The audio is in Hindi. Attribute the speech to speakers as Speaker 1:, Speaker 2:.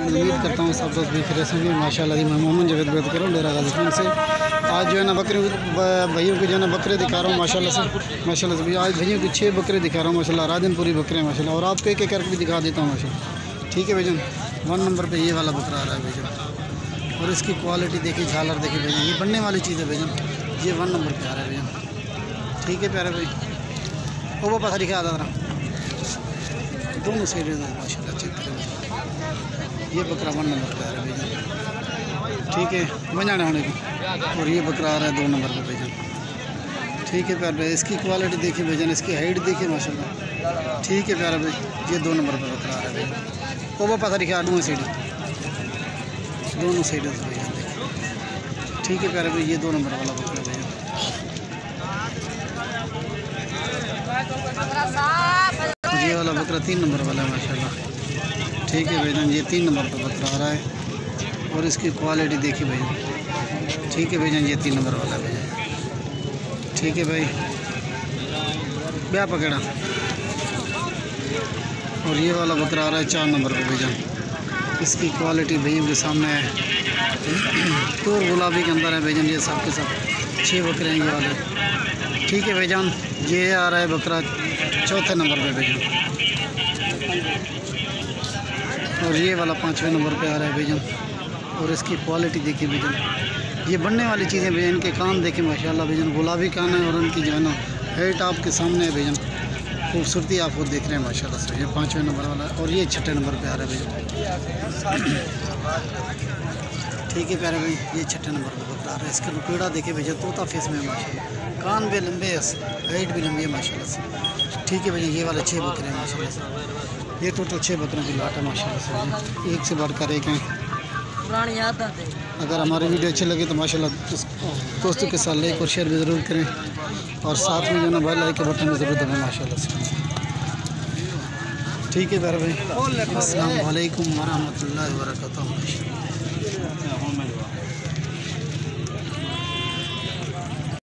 Speaker 1: उम्मीद करता हूँ सब दोस्त भी खैरियत होंगे। माशाल्लाह जी, मैं मोहम्मद जावेद बात कर रहा हूँ डेरा गाजीपुर से। आज जो है ना बकरे भैयों के जो है ना बकरे दिखा रहा हूँ माशाल्लाह से। आज भैयों की 6 बकरे दिखा रहा हूँ माशाल्लाह। राजनपुरी बकरे हैं माशाल्लाह, और आपको एक एक करके भी दिखा देता हूँ माशाल्लाह। ठीक है भाईजान, 1 नंबर पे ये वाला बकरा आ रहा है भाईजान, और इसकी क्वालिटी देखिए, झालर देखिए भाईजान, ये बनने वाली चीज़ है भाईजान। ये 1 नंबर पे आ रहा है भाईजान। ठीक है प्यारे भाई, वो पास दिखा रहा दोनों साइड माशाल्लाह चेक करें। ये बकरा 1 नंबर पे आ रहा है भाईजान। ठीक है, बंजाने होने की, और ये बकरा आ रहा है 2 नंबर पे भाईजान। ठीक है प्यारे भाई, इसकी क्वालिटी देखिए भाईजान, इसकी हाइट देखिए माशाल्लाह। ठीक है प्यारे भाई, ये 2 नंबर पे बकरा आ रहा है भाईजान। वो पास दिखा दोनों साइड भाईजान देखिए। ठीक है प्यारे भाई, ये 2 नंबर वाला बकरा भैया। ये वाला बकरा 3 नंबर वाला है माशाल्लाह। ठीक है भाईजान, ये 3 नंबर पर बकरा आ रहा है, और इसकी क्वालिटी देखिए भाईजान। ठीक है भाईजान, ये 3 नंबर वाला है भाईजान। ठीक है भाई, ब्याह पकड़ा। और ये वाला बकरा आ रहा है 4 नंबर पर भाईजान। इसकी क्वालिटी भैया के सामने है, प्योर गुलाबी के अंदर है भाईजान। ये सब के सब 6 बकरे हैं ये वाले। ठीक है भाईजान, ये आ रहा है बकरा 4थे नंबर पे भाईजान, और ये वाला 5वें नंबर पे आ रहा है भाईजान। और इसकी क्वालिटी देखिए भाईजान, ये बनने वाली चीज़ें भाईजान। इनके कान देखिए माशाल्लाह भाईजान, गुलाबी कान है, और उनकी जो है ना हाइट आपके सामने है भाईजान। खूबसूरती आप वो देख रहे हैं माशाल्लाह से। ये 5वें नंबर वाला है, और ये 6ठे नंबर पे आ रहा है भाईजान। ठीक है प्यारे भाई, ये 6ठे नंबर पे बकरा आ रहा है। इसका रुपेड़ा देखिए भैया, तोता फेस में माशाल्लाह, कान भी लंबे है, हाइट भी लंबी है माशाल्लाह से। ठीक है भैया, ये वाले 6 बकरे हैं माशाल्लाह से। ये टोटल 6 बकरों की लाट है माशाल्लाह से, एक से बढ़कर एक हैं। पुरानी याद आते हैं। अगर हमारी वीडियो अच्छी लगे तो माशाल्लाह दोस्तों के साथ लाइक और शेयर भी ज़रूर करें, और साथ में जो ना बेल आइकन के बटन में ज़रूर दबाएं माशाल्लाह से। ठीक है प्यारे भाई, अस्सलाम वालेकुम व रहमतुल्लाहि व बरकातहू।